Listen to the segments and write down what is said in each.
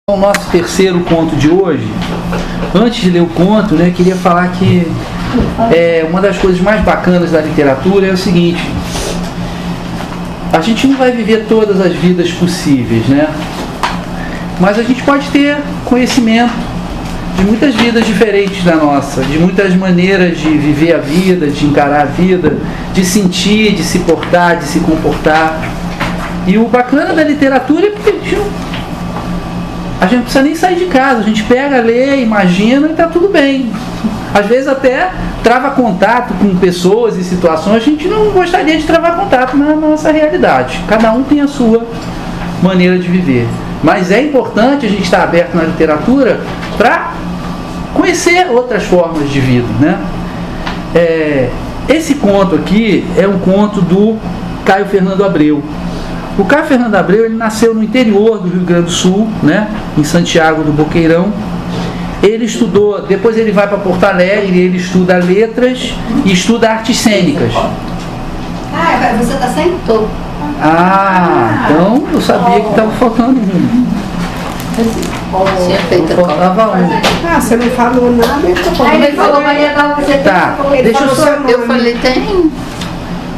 O nosso terceiro conto de hoje. Antes de ler o conto, né, queria falar que uma das coisas mais bacanas da literatura é o seguinte: a gente não vai viver todas as vidas possíveis, né? Mas a gente pode ter conhecimento de muitas vidas diferentes da nossa, de muitas maneiras de viver a vida, de encarar a vida, de sentir, de se portar, de se comportar. E o bacana da literatura é porque a gente não precisa nem sair de casa, a gente pega, lê, imagina e está tudo bem. Às vezes até trava contato com pessoas e situações que a gente não gostaria de travar contato na nossa realidade. Cada um tem a sua maneira de viver. Mas é importante a gente estar aberto na literatura para conhecer outras formas de vida, né? Esse conto aqui é um conto do Caio Fernando Abreu. O Caio Fernando Abreu, ele nasceu no interior do Rio Grande do Sul, né, em Santiago do Boqueirão. Ele estudou, depois ele vai para Porto Alegre, ele estuda letras e estuda artes cênicas. Você está sem? Tô. Então eu sabia que estava faltando um. Tinha feito Faltava um. Você não falou nada, então ele falou, Maria Dal, você tá, deixa eu só. Eu falei, tem.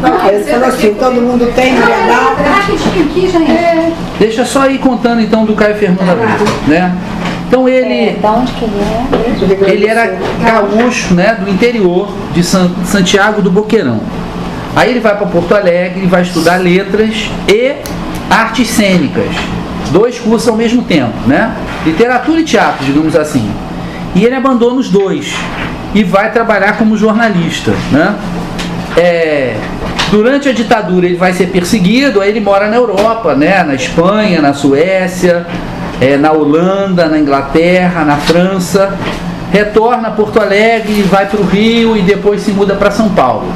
Ele falou assim, todo mundo tem, rapidinho aqui, gente. Deixa eu só ir contando então do Caio Fernando Abreu, né? Então ele. Da onde que ele é? Ele era gaúcho, né, do interior de Santiago do Boqueirão. Aí ele vai para Porto Alegre e vai estudar letras e artes cênicas. 2 cursos ao mesmo tempo, né? Literatura e teatro, digamos assim. E ele abandona os 2 e vai trabalhar como jornalista, né? Durante a ditadura ele vai ser perseguido, aí ele mora na Europa, né? Na Espanha, na Suécia, na Holanda, na Inglaterra, na França. Retorna a Porto Alegre, vai para o Rio e depois se muda para São Paulo.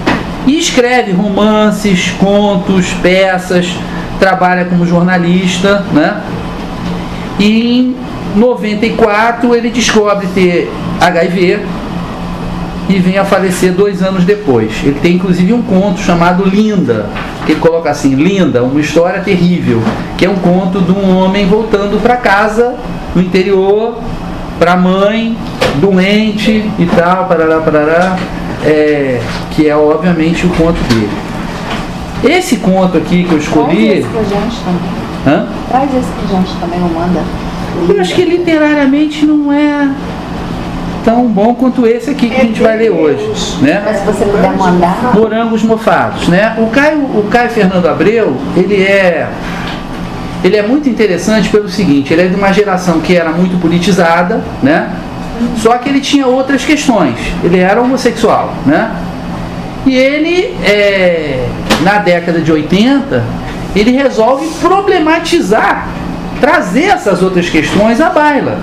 E escreve romances, contos, peças, trabalha como jornalista, né? E em 94 ele descobre ter HIV e vem a falecer 2 anos depois. Ele tem inclusive um conto chamado Linda, que ele coloca assim: Linda, uma história terrível, que é um conto de um homem voltando para casa no interior, para a mãe, doente e tal, parará, que é obviamente o conto dele. Esse conto aqui que eu escolhi... Traz esse pra gente também. Hã? Traz esse pra gente também, ou manda. Eu acho que literariamente não é tão bom quanto esse aqui que a gente vai ler hoje, né? Mas se você puder mandar... Morangos Mofados, né? O Caio Fernando Abreu, ele é muito interessante pelo seguinte: ele é de uma geração que era muito politizada, né? Só que ele tinha outras questões. Ele era homossexual, né? E ele, na década de 80, ele resolve problematizar, trazer essas outras questões à baila.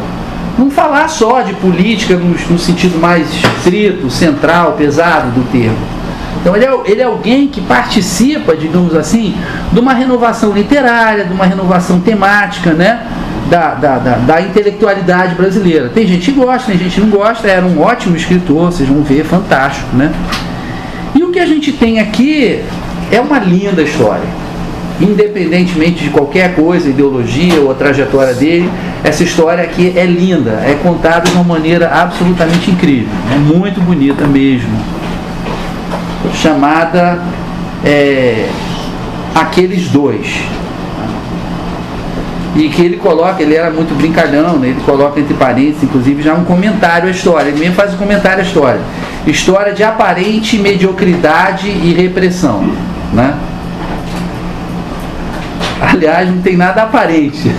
Não falar só de política no sentido mais estrito, central, pesado do termo. Então ele é alguém que participa, digamos assim, de uma renovação literária, de uma renovação temática, né? Da intelectualidade brasileira. Tem gente que gosta, tem gente que não gosta. Era um ótimo escritor, vocês vão ver, fantástico, né? E o que a gente tem aqui é uma linda história. Independentemente de qualquer coisa, ideologia ou a trajetória dele, essa história aqui é linda, é contada de uma maneira absolutamente incrível, é muito bonita mesmo. Chamada Aqueles Dois. E que ele coloca, ele era muito brincalhão, né? Ele coloca entre parênteses, inclusive, já um comentário à história. Ele mesmo faz um comentário à história. História de aparente mediocridade e repressão, né? Aliás, não tem nada aparente.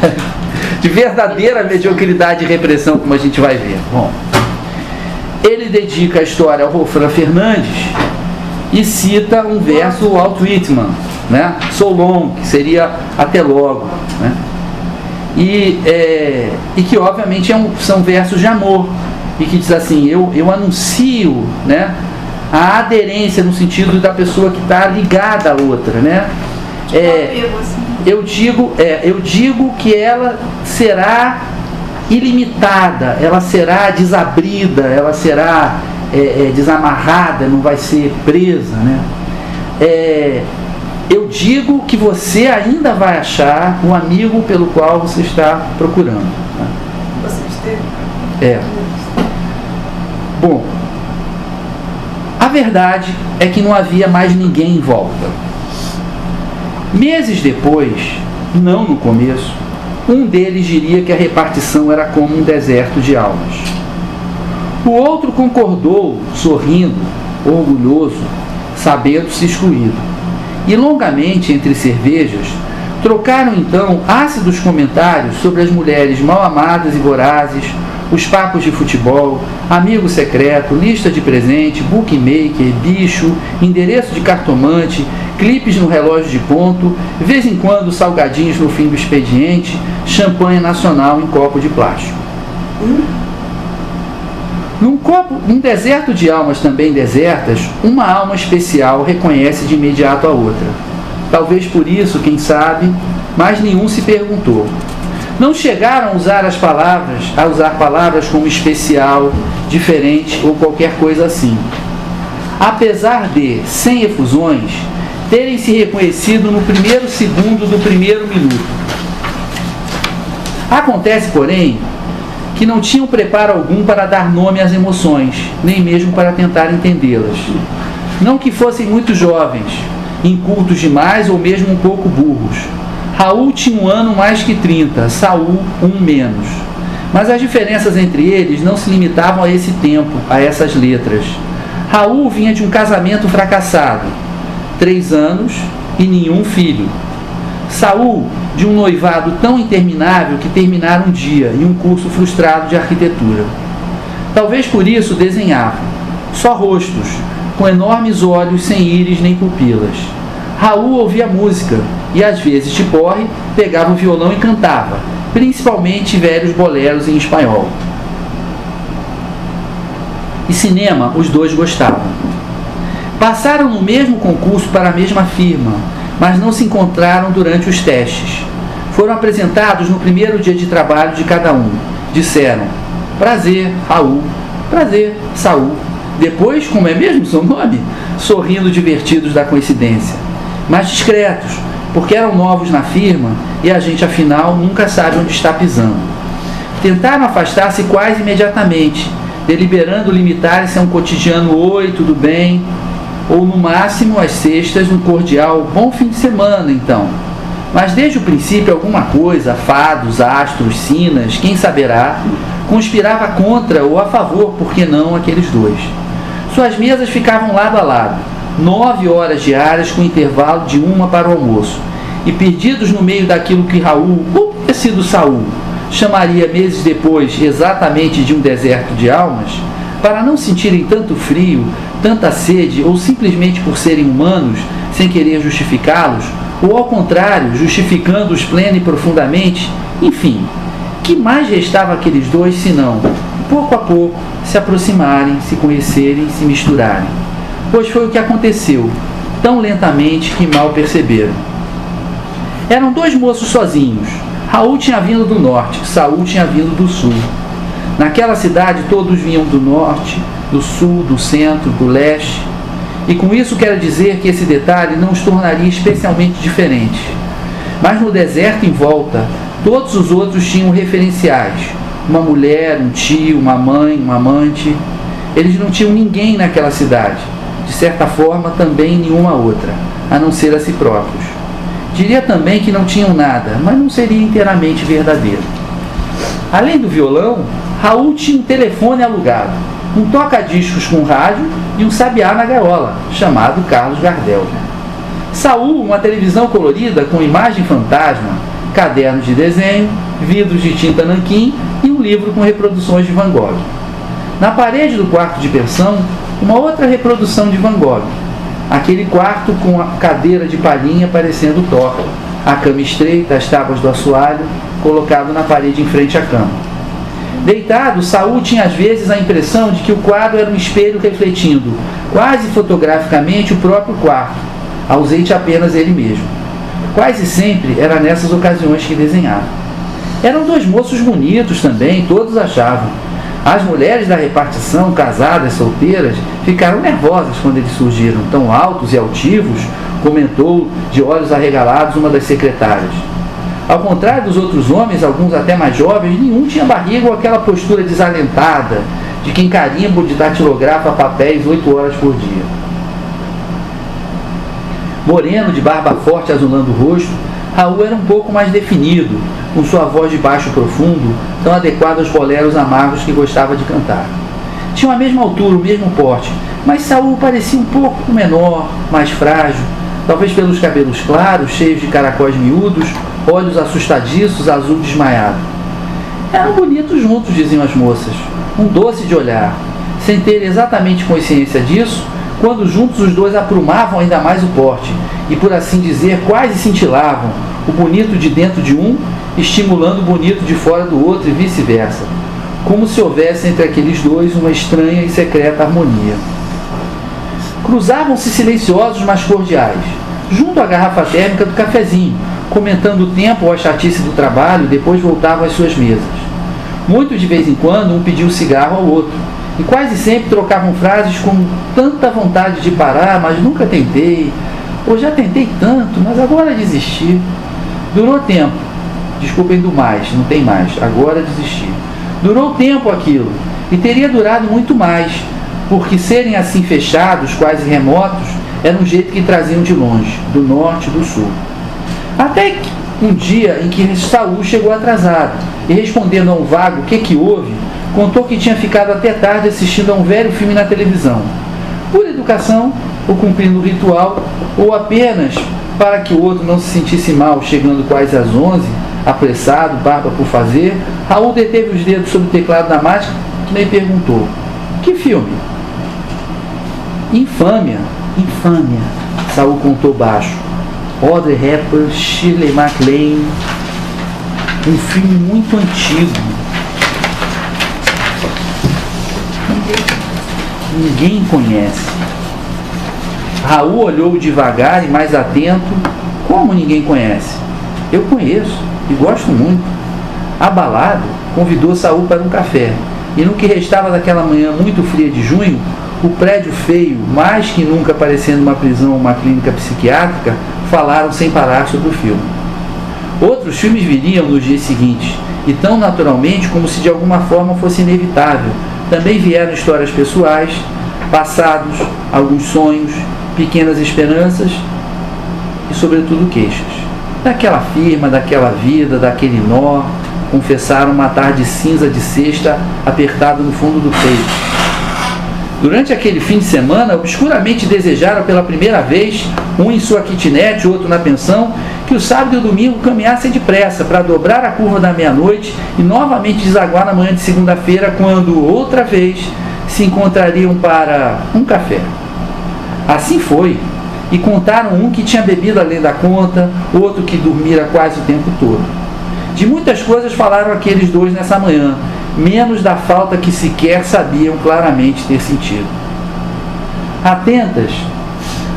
De verdadeira mediocridade e repressão, como a gente vai ver. Bom, ele dedica a história ao Wolfram Fernandes e cita um verso do Walt Whitman, né? So long, que seria até logo, né? E que obviamente são versos de amor, e que diz assim: eu anuncio, né, a aderência no sentido da pessoa que está ligada à outra, né? Eu digo que ela será ilimitada, ela será desabrida, ela será desamarrada, não vai ser presa, né? Eu digo que você ainda vai achar o amigo pelo qual você está procurando, né? Bom, a verdade é que não havia mais ninguém em volta. Meses depois, não no começo, um deles diria que a repartição era como um deserto de almas. O outro concordou, sorrindo, orgulhoso, sabendo-se excluído. E longamente, entre cervejas, trocaram então ácidos comentários sobre as mulheres mal amadas e vorazes, os papos de futebol, amigo secreto, lista de presente, bookmaker, bicho, endereço de cartomante, clipes no relógio de ponto, de vez em quando salgadinhos no fim do expediente, champanhe nacional em copo de plástico. Num deserto de almas também desertas, uma alma especial reconhece de imediato a outra. Talvez por isso, quem sabe, mas nenhum se perguntou. Não chegaram a usar palavras como especial, diferente ou qualquer coisa assim. Apesar de, sem efusões, terem se reconhecido no primeiro segundo do primeiro minuto. Acontece, porém, que não tinham preparo algum para dar nome às emoções, nem mesmo para tentar entendê-las. Não que fossem muito jovens, incultos demais ou mesmo um pouco burros. Raul tinha um ano mais que 30, Saul um menos. Mas as diferenças entre eles não se limitavam a esse tempo, a essas letras. Raul vinha de um casamento fracassado, 3 anos e nenhum filho. Saul, de um noivado tão interminável que terminara um dia e um curso frustrado de arquitetura. Talvez por isso desenhava, só rostos, com enormes olhos sem íris nem pupilas. Raul ouvia música e, às vezes de porre, pegava o violão e cantava, principalmente velhos boleros em espanhol. E cinema os dois gostavam. Passaram no mesmo concurso para a mesma firma, mas não se encontraram durante os testes. Foram apresentados no primeiro dia de trabalho de cada um. Disseram: prazer, Raul. Prazer, Saul. Depois, como é mesmo seu nome? Sorrindo divertidos da coincidência. Mas discretos, porque eram novos na firma e a gente, afinal, nunca sabe onde está pisando. Tentaram afastar-se quase imediatamente, deliberando limitarem-se a um cotidiano "Oi, tudo bem?", ou no máximo às sextas um cordial "Bom fim de semana, então". Mas desde o princípio alguma coisa, fados, astros, sinas, quem saberá, conspirava contra ou a favor, por que não, aqueles dois. Suas mesas ficavam lado a lado, 9 horas diárias com intervalo de 1 para o almoço, e perdidos no meio daquilo que Raul, ou ter sido Saul, chamaria meses depois exatamente de um deserto de almas, para não sentirem tanto frio, tanta sede, ou simplesmente por serem humanos, sem querer justificá-los, ou ao contrário, justificando-os plena e profundamente, enfim, que mais restava àqueles dois senão, pouco a pouco, se aproximarem, se conhecerem, se misturarem? Pois foi o que aconteceu, tão lentamente que mal perceberam. Eram 2 moços sozinhos. Raul tinha vindo do norte, Saul tinha vindo do sul. Naquela cidade todos vinham do norte, do sul, do centro, do leste. E com isso quero dizer que esse detalhe não os tornaria especialmente diferentes. Mas no deserto em volta, todos os outros tinham referenciais. Uma mulher, um tio, uma mãe, um amante. Eles não tinham ninguém naquela cidade. De certa forma, também nenhuma outra, a não ser a si próprios. Diria também que não tinham nada, mas não seria inteiramente verdadeiro. Além do violão, Raul tinha um telefone alugado, um toca-discos com rádio e um sabiá na gaiola, chamado Carlos Gardel. Saul, uma televisão colorida com imagem fantasma, cadernos de desenho, vidros de tinta nanquim e um livro com reproduções de Van Gogh. Na parede do quarto de pensão, uma outra reprodução de Van Gogh. Aquele quarto com a cadeira de palhinha parecendo toca, a cama estreita, as tábuas do assoalho, colocado na parede em frente à cama. Deitado, Saul tinha às vezes a impressão de que o quadro era um espelho refletindo, quase fotograficamente, o próprio quarto, ausente apenas ele mesmo. Quase sempre era nessas ocasiões que desenhava. Eram 2 moços bonitos também, todos achavam. As mulheres da repartição, casadas, solteiras, ficaram nervosas quando eles surgiram, tão altos e altivos, comentou de olhos arregalados uma das secretárias. Ao contrário dos outros homens, alguns até mais jovens, nenhum tinha barriga ou aquela postura desalentada de quem carimba ou de datilografa papéis 8 horas por dia. Moreno, de barba forte azulando o rosto, Raul era um pouco mais definido, com sua voz de baixo profundo, tão adequada aos boleros amargos que gostava de cantar. Tinha a mesma altura, o mesmo porte, mas Saul parecia um pouco menor, mais frágil, talvez pelos cabelos claros, cheios de caracóis miúdos, olhos assustadiços, azul desmaiado. Eram bonitos juntos, diziam as moças, um doce de olhar. Sem ter exatamente consciência disso, quando juntos os dois aprumavam ainda mais o porte, e por assim dizer, quase cintilavam, o bonito de dentro de um, estimulando o bonito de fora do outro e vice-versa, como se houvesse entre aqueles dois uma estranha e secreta harmonia. Cruzavam-se silenciosos, mas cordiais, junto à garrafa térmica do cafezinho, comentando o tempo ou a chatice do trabalho, depois voltavam às suas mesas. Muito de vez em quando, um pedia um cigarro ao outro, e quase sempre trocavam frases com tanta vontade de parar, mas nunca tentei, ou já tentei tanto, mas agora desisti. Durou tempo, desculpem do mais, não tem mais, agora desisti. Durou tempo aquilo, e teria durado muito mais, porque serem assim fechados, quase remotos, era um jeito que traziam de longe, do norte e do sul. Até que um dia em que Saul chegou atrasado, e respondendo a um vago "o que houve?", contou que tinha ficado até tarde assistindo a um velho filme na televisão. Por educação, ou cumprindo o ritual, ou apenas para que o outro não se sentisse mal, chegando quase às 11, apressado, barba por fazer, Raul deteve os dedos sobre o teclado da máquina e me perguntou: "Que filme?" "Infâmia, Infâmia", Saul contou baixo. Audrey Hepburn, Shirley MacLaine, um filme muito antigo. Ninguém conhece. Raul olhou devagar e mais atento. Como ninguém conhece? Eu conheço e gosto muito. Abalado, convidou Saul para um café. E no que restava daquela manhã muito fria de junho, o prédio feio, mais que nunca parecendo uma prisão ou uma clínica psiquiátrica, falaram sem parar sobre o filme. Outros filmes viriam nos dias seguintes, e tão naturalmente como se de alguma forma fosse inevitável. Também vieram histórias pessoais, passados, alguns sonhos, pequenas esperanças e, sobretudo, queixas. Daquela firma, daquela vida, daquele nó, confessaram uma tarde cinza de sexta apertado no fundo do peito. Durante aquele fim de semana, obscuramente desejaram pela primeira vez, um em sua kitnet, outro na pensão, que o sábado e o domingo caminhassem depressa para dobrar a curva da meia-noite e novamente desaguar na manhã de segunda-feira, quando, outra vez, se encontrariam para um café. Assim foi, e contaram um que tinha bebido além da conta, outro que dormira quase o tempo todo. De muitas coisas falaram aqueles dois nessa manhã, menos da falta que sequer sabiam claramente ter sentido. Atentas,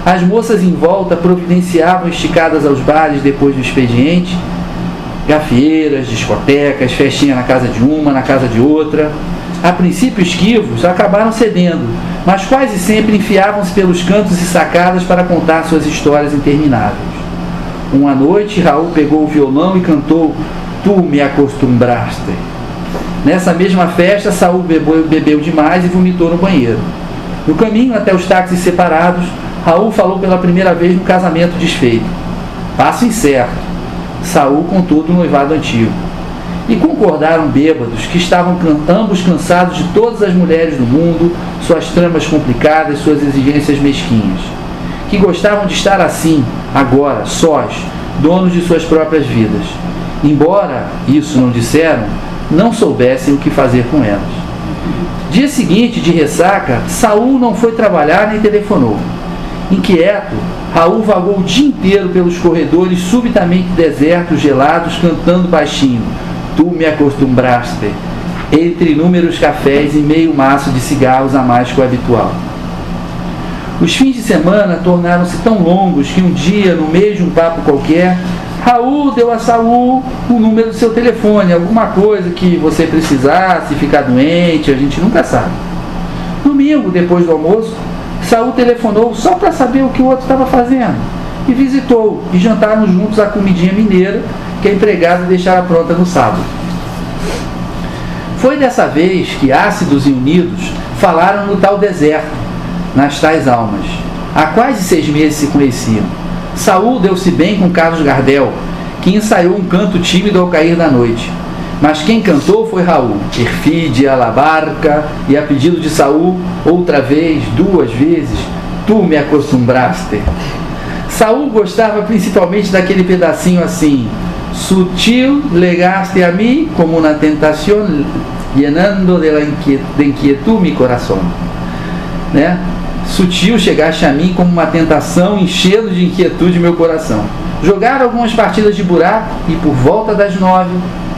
as moças em volta providenciavam esticadas aos bares depois do expediente, gafieiras, discotecas, festinha na casa de uma, na casa de outra. A princípio esquivos, acabaram cedendo, mas quase sempre enfiavam-se pelos cantos e sacadas para contar suas histórias intermináveis. Uma noite, Raul pegou o violão e cantou "Tu me acostumbraste". Nessa mesma festa, Saul bebeu demais e vomitou no banheiro. No caminho até os táxis separados, Raul falou pela primeira vez no casamento desfeito. Passo incerto. Saul contou do noivado antigo. E concordaram bêbados que estavam ambos cansados de todas as mulheres do mundo, suas tramas complicadas, suas exigências mesquinhas. Que gostavam de estar assim, agora, sós, donos de suas próprias vidas. Embora, isso não disseram, não soubessem o que fazer com elas. Dia seguinte, de ressaca, Saul não foi trabalhar nem telefonou. Inquieto, Raul vagou o dia inteiro pelos corredores subitamente desertos, gelados, cantando baixinho "Tu me acostumbraste", entre inúmeros cafés e meio maço de cigarros a mais que o habitual. Os fins de semana tornaram-se tão longos que um dia, no meio de um papo qualquer, Raul deu a Saul o número do seu telefone, alguma coisa que você precisasse, ficar doente, a gente nunca sabe. Domingo, depois do almoço, Saul telefonou só para saber o que o outro estava fazendo, e visitou, e jantaram juntos a comidinha mineira, que a empregada deixara pronta no sábado. Foi dessa vez que ácidos e unidos falaram no tal deserto, nas tais almas. Há quase 6 meses se conheciam. Saul deu-se bem com Carlos Gardel, que ensaiou um canto tímido ao cair da noite. Mas quem cantou foi Raul, perfídia, la barca, e a pedido de Saul, outra vez, 2 vezes, tu me acostumbraste. Saul gostava principalmente daquele pedacinho assim: sutil legaste a mim como una tentación, llenando de inquietud mi corazón. Né? Sutil chegaste a mim como uma tentação, enchendo de inquietude meu coração. Jogaram algumas partidas de buraco e por volta das 9,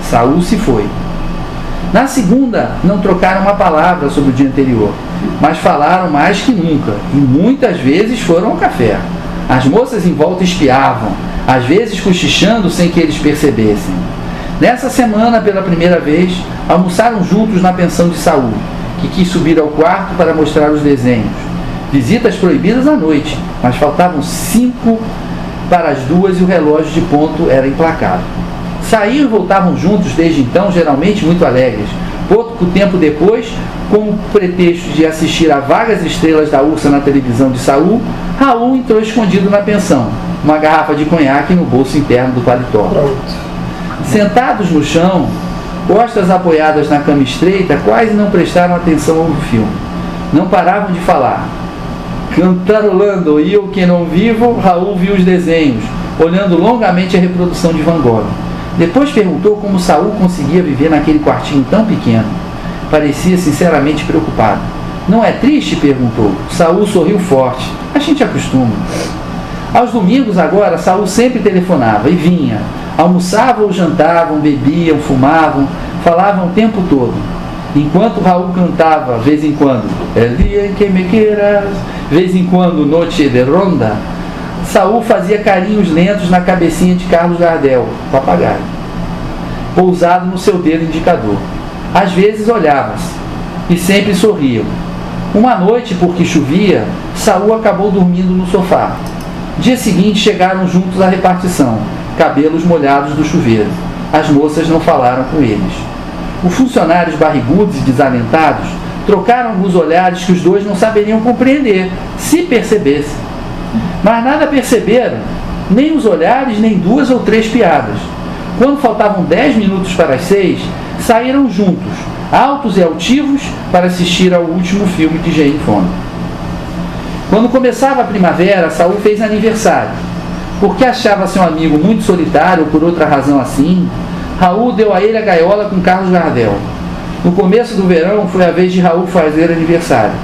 Saul se foi. Na segunda, não trocaram uma palavra sobre o dia anterior, mas falaram mais que nunca, e muitas vezes foram ao café. As moças em volta espiavam, às vezes cochichando sem que eles percebessem. Nessa semana, pela primeira vez, almoçaram juntos na pensão de Saul, que quis subir ao quarto para mostrar os desenhos. Visitas proibidas à noite, mas faltavam 5 para as 2 e o relógio de ponto era implacável. Saíam e voltavam juntos desde então, geralmente muito alegres. Pouco tempo depois, com o pretexto de assistir a vagas estrelas da Ursa na televisão de Saul, Raul entrou escondido na pensão, uma garrafa de conhaque no bolso interno do paletó. Sentados no chão, costas apoiadas na cama estreita, quase não prestaram atenção ao filme. Não paravam de falar. Cantarolando, e eu que não vivo, Raul viu os desenhos, olhando longamente a reprodução de Van Gogh. Depois perguntou como Saul conseguia viver naquele quartinho tão pequeno. Parecia sinceramente preocupado. Não é triste? Perguntou. Saul sorriu forte. A gente acostuma. Aos domingos agora, Saul sempre telefonava e vinha. Almoçavam ou jantavam, bebiam, fumavam, falavam o tempo todo. Enquanto Raul cantava, vez em quando, El dia em que me queiras, vez em quando, Noche de Ronda, Saul fazia carinhos lentos na cabecinha de Carlos Gardel, papagaio, pousado no seu dedo indicador. Às vezes olhava-se, e sempre sorriam. Uma noite, porque chovia, Saul acabou dormindo no sofá. Dia seguinte chegaram juntos à repartição, cabelos molhados do chuveiro. As moças não falaram com eles. Os funcionários barrigudos e desalentados trocaram alguns olhares que os dois não saberiam compreender, se percebessem. Mas nada perceberam, nem os olhares, nem 2 ou 3 piadas. Quando faltavam 10 minutos para as 6, saíram juntos, altos e altivos, para assistir ao último filme de Jane Fonda. Quando começava a primavera, Saul fez aniversário. Porque achava seu amigo muito solitário, ou por outra razão assim, Raul deu a ele a gaiola com Carlos Gardel. No começo do verão, foi a vez de Raul fazer aniversário.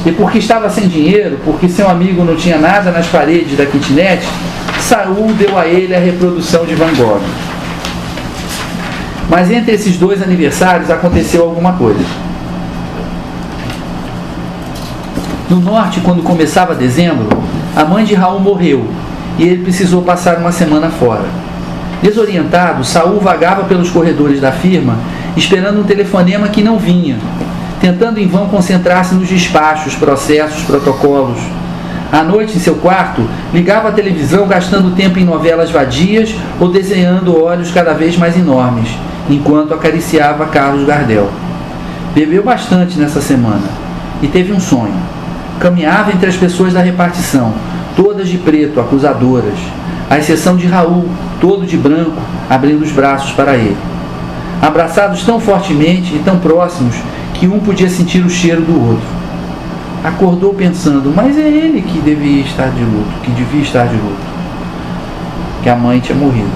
E porque estava sem dinheiro, porque seu amigo não tinha nada nas paredes da kitnet, Saul deu a ele a reprodução de Van Gogh. Mas entre esses 2 aniversários aconteceu alguma coisa. No norte, quando começava dezembro, a mãe de Raul morreu e ele precisou passar uma semana fora. Desorientado, Saul vagava pelos corredores da firma, esperando um telefonema que não vinha, tentando em vão concentrar-se nos despachos, processos, protocolos. À noite, em seu quarto, ligava a televisão gastando tempo em novelas vadias ou desenhando olhos cada vez mais enormes, enquanto acariciava Carlos Gardel. Bebeu bastante nessa semana e teve um sonho. Caminhava entre as pessoas da repartição, todas de preto, acusadoras, à exceção de Raul, todo de branco, abrindo os braços para ele. Abraçados tão fortemente e tão próximos que um podia sentir o cheiro do outro. Acordou pensando, mas é ele que devia estar de luto, que a mãe tinha morrido.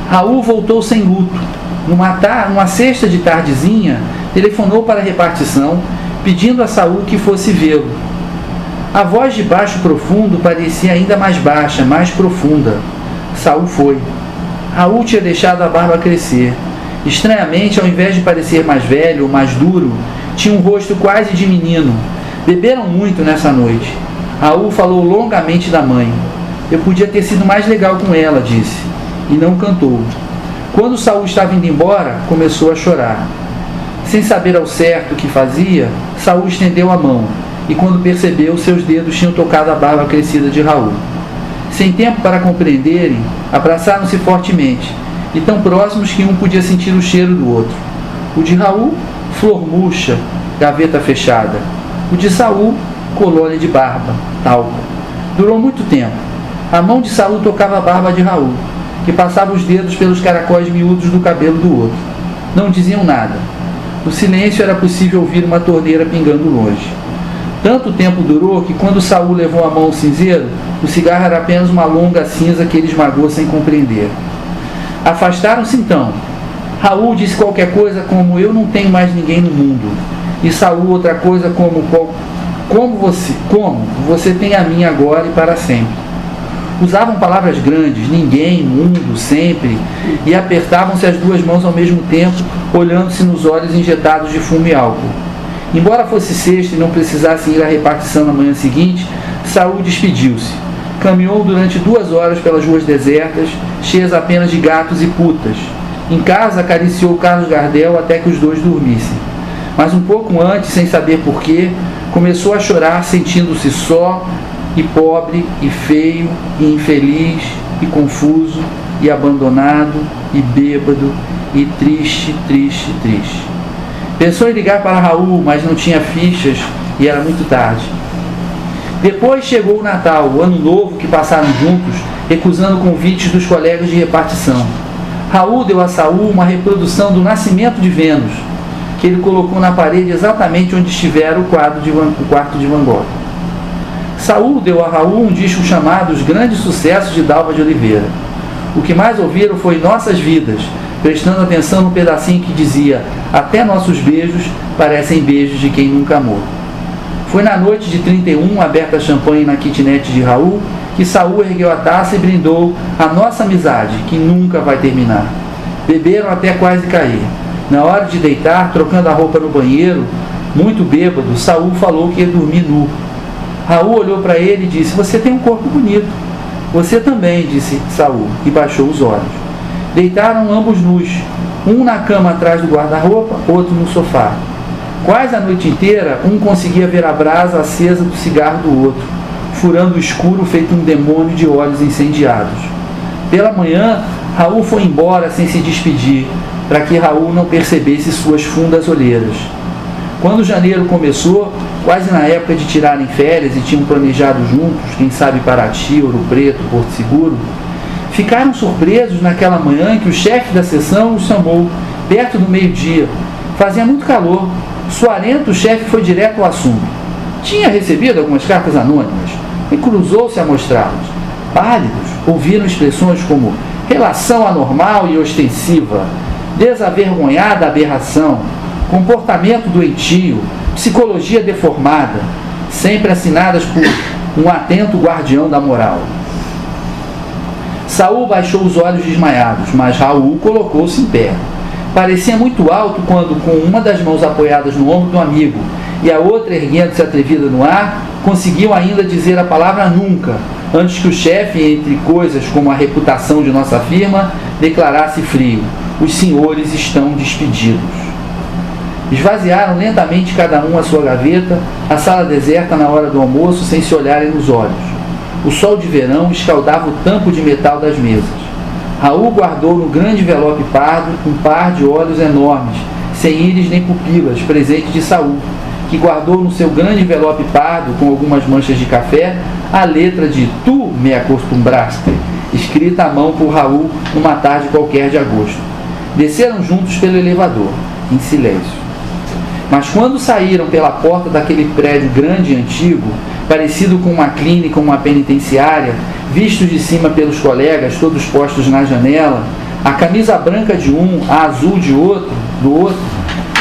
Raul voltou sem luto. Numa sexta de tardezinha, telefonou para a repartição, pedindo a Saul que fosse vê-lo. A voz de baixo profundo parecia ainda mais baixa, mais profunda. Saul foi. Raul tinha deixado a barba crescer. Estranhamente, ao invés de parecer mais velho ou mais duro, tinha um rosto quase de menino. Beberam muito nessa noite. Raul falou longamente da mãe. Eu podia ter sido mais legal com ela, disse, e não cantou. Quando Saul estava indo embora, começou a chorar. Sem saber ao certo o que fazia, Saul estendeu a mão, e quando percebeu, seus dedos tinham tocado a barba crescida de Raul. Sem tempo para compreenderem, abraçaram-se fortemente, e tão próximos que um podia sentir o cheiro do outro. O de Raul, flor murcha, gaveta fechada. O de Saul, colônia de barba, talco. Durou muito tempo. A mão de Saul tocava a barba de Raul, que passava os dedos pelos caracóis miúdos do cabelo do outro. Não diziam nada. No silêncio era possível ouvir uma torneira pingando longe. Tanto tempo durou que quando Saul levou a mão ao cinzeiro, o cigarro era apenas uma longa cinza que ele esmagou sem compreender. Afastaram-se então. Raul disse qualquer coisa como eu não tenho mais ninguém no mundo. E Saul outra coisa como você tem a mim agora e para sempre. Usavam palavras grandes, ninguém, mundo, sempre, e apertavam-se as duas mãos ao mesmo tempo, olhando-se nos olhos injetados de fumo e álcool. Embora fosse sexta e não precisassem ir à repartição na manhã seguinte, Saul despediu-se. Caminhou durante 2 horas pelas ruas desertas, cheias apenas de gatos e putas. Em casa acariciou Carlos Gardel até que os dois dormissem. Mas um pouco antes, sem saber porquê, começou a chorar, sentindo-se só, e pobre, e feio, e infeliz, e confuso, e abandonado, e bêbado, e triste, triste, triste. Pensou em ligar para Raul, mas não tinha fichas, e era muito tarde. Depois chegou o Natal, o Ano Novo que passaram juntos, recusando convites dos colegas de repartição. Raul deu a Saul uma reprodução do Nascimento de Vênus, que ele colocou na parede exatamente onde estivera o quarto de Van Gogh. Saul deu a Raul um disco chamado Os Grandes Sucessos de Dalva de Oliveira. O que mais ouviram foi Nossas Vidas, prestando atenção no pedacinho que dizia: até nossos beijos parecem beijos de quem nunca amou. Foi na noite de 31, aberta champanhe na kitnet de Raul, que Saul ergueu a taça e brindou a nossa amizade, que nunca vai terminar. Beberam até quase cair. Na hora de deitar, trocando a roupa no banheiro, muito bêbado, Saul falou que ia dormir nu. Raul olhou para ele e disse: você tem um corpo bonito. Você também, disse Saul, e baixou os olhos. Deitaram ambos nus, um na cama atrás do guarda-roupa, outro no sofá. Quase a noite inteira, um conseguia ver a brasa acesa do cigarro do outro, furando o escuro feito um demônio de olhos incendiados. Pela manhã, Raul foi embora sem se despedir, para que Raul não percebesse suas fundas olheiras. Quando janeiro começou, quase na época de tirarem férias e tinham planejado juntos, quem sabe Paraty, Ouro Preto, Porto Seguro, ficaram surpresos naquela manhã que o chefe da seção os chamou, perto do meio-dia. Fazia muito calor. Suarento, o chefe foi direto ao assunto. Tinha recebido algumas cartas anônimas e cruzou-se a mostrá-las. Pálidos, ouviram expressões como relação anormal e ostensiva, desavergonhada aberração, comportamento doentio, psicologia deformada, sempre assinadas por um atento guardião da moral. Saul baixou os olhos desmaiados, mas Raul colocou-se em pé. Parecia muito alto quando, com uma das mãos apoiadas no ombro do amigo e a outra erguendo-se atrevida no ar, conseguiu ainda dizer a palavra nunca, antes que o chefe, entre coisas como a reputação de nossa firma, declarasse frio: os senhores estão despedidos. Esvaziaram lentamente cada um a sua gaveta, a sala deserta na hora do almoço, sem se olharem nos olhos. O sol de verão escaldava o tampo de metal das mesas. Raul guardou no grande envelope pardo um par de olhos enormes, sem íris nem pupilas, presente de Saul, que guardou no seu grande envelope pardo, com algumas manchas de café, a letra de Tu me acostumbraste, escrita à mão por Raul numa tarde qualquer de agosto. Desceram juntos pelo elevador, em silêncio. Mas quando saíram pela porta daquele prédio grande e antigo, parecido com uma clínica ou uma penitenciária, vistos de cima pelos colegas, todos postos na janela, a camisa branca de um, a azul do outro,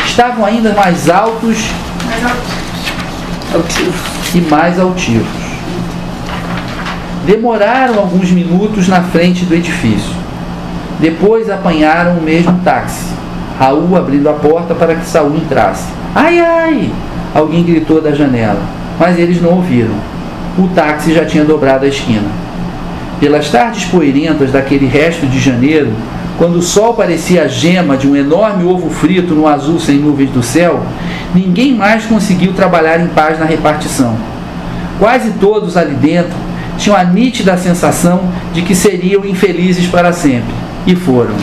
estavam ainda mais altos e mais altivos. Demoraram alguns minutos na frente do edifício. Depois apanharam o mesmo táxi. Raul abrindo a porta para que Saul entrasse. Ai, ai! Alguém gritou da janela, mas eles não ouviram. O táxi já tinha dobrado a esquina. Pelas tardes poeirentas daquele resto de janeiro, quando o sol parecia a gema de um enorme ovo frito no azul sem nuvens do céu, ninguém mais conseguiu trabalhar em paz na repartição. Quase todos ali dentro tinham a nítida sensação de que seriam infelizes para sempre. e foram.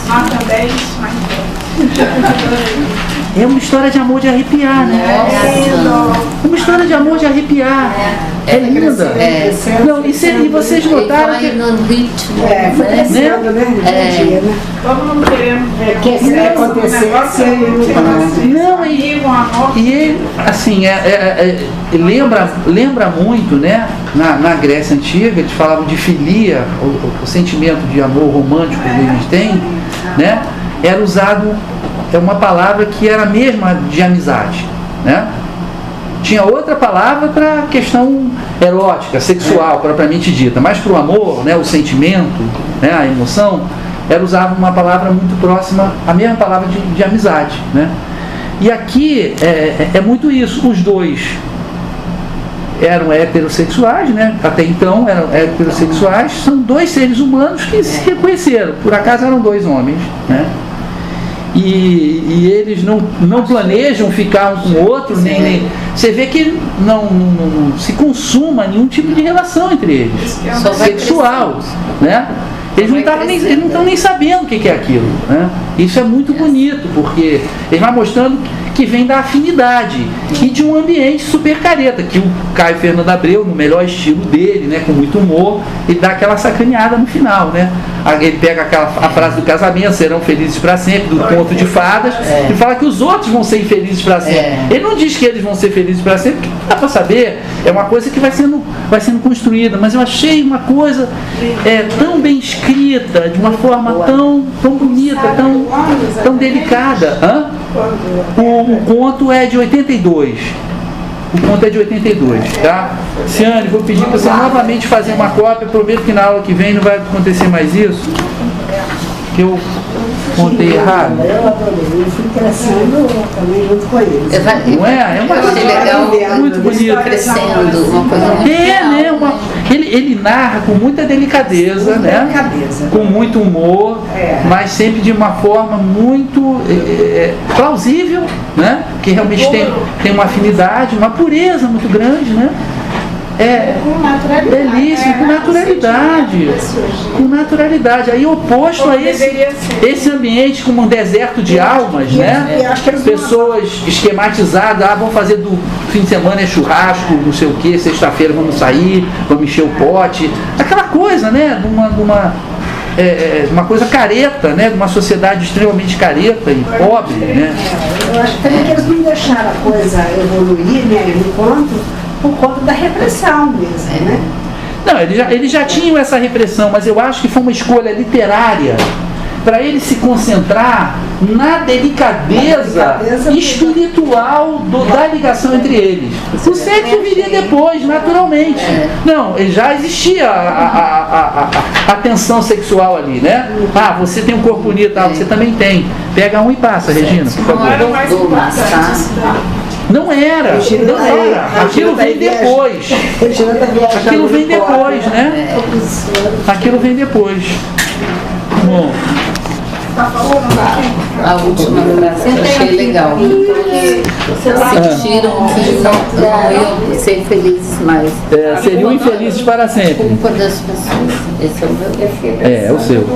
Nota 10, mais 10. É uma história de amor de arrepiar, né? É uma história de amor de arrepiar. É linda. Não, e vocês notaram que... no ritmo. Foi crescendo, né? No dia, né? Todo mundo querendo. Que se acontecesse, ele não falasse. Não, e ele, assim, lembra muito, né? Na Grécia Antiga, eles falavam de filia, o sentimento de amor romântico que eles têm, né? Era usado, é uma palavra que era a mesma de amizade, né? Tinha outra palavra para a questão erótica, sexual, propriamente dita, mas para o amor, né, o sentimento, né, a emoção, era usava uma palavra muito próxima, a mesma palavra de amizade, né? E aqui é muito isso, os dois eram heterossexuais, né? Até então eram heterossexuais, são dois seres humanos que se reconheceram, por acaso eram dois homens, né? E eles não planejam ficar um com o outro, nem você vê que não se consuma nenhum tipo de relação entre eles, sexual, né? Eles não estão nem sabendo o que é aquilo, né? Isso é muito bonito, porque ele vai mostrando que vem da afinidade e de um ambiente super careta, que o Caio Fernando Abreu, no melhor estilo dele, né, com muito humor, ele dá aquela sacaneada no final, né? Ele pega a frase do casamento, serão felizes para sempre, do conto de fadas, e fala que os outros vão ser infelizes para sempre. Ele não diz que eles vão ser felizes para sempre, porque não dá para saber, é uma coisa que vai sendo construída, mas eu achei uma coisa tão bem escrita, de uma forma tão bonita, tão delicada. O conto é de 82. O conto é de 82, tá? Ciane, vou pedir para você novamente fazer uma cópia. Prometo que na aula que vem não vai acontecer mais isso. Que eu contei errado. Eu adorei, eu fui crescendo também junto com eles. Não é? É uma coisa legal, muito bonita. Crescendo, uma coisa muito né? Ele narra com muita delicadeza, né? Com muito humor, mas sempre de uma forma muito plausível, né? Que realmente tem uma afinidade, uma pureza muito grande, né? Belíssimo, com naturalidade. Aí oposto a esse ambiente como um deserto de almas, né? Pessoas esquematizadas, vamos fazer do fim de semana churrasco, não sei o que, sexta-feira vamos sair, vamos encher o pote, aquela coisa, né? Uma coisa careta, né? De uma sociedade extremamente careta e pobre, né? Eu acho também que eles não deixaram a coisa evoluir, né? Por conta da repressão mesmo, né? Não, eles já tinham essa repressão, mas eu acho que foi uma escolha literária para ele se concentrar na delicadeza espiritual da ligação entre eles. O sexo viria depois, naturalmente. Não, já existia a tensão sexual ali, né? Você tem um corpo bonito, você também tem. Pega um e passa, Regina, por favor. Não era. Aquilo vem depois. Aquilo vem depois, né? Aquilo vem depois. Bom. A última frase eu achei legal. Sentiram que não iam ser felizes mais. Seriam infelizes para sempre. Culpa das pessoas. Esse é o meu. É o seu.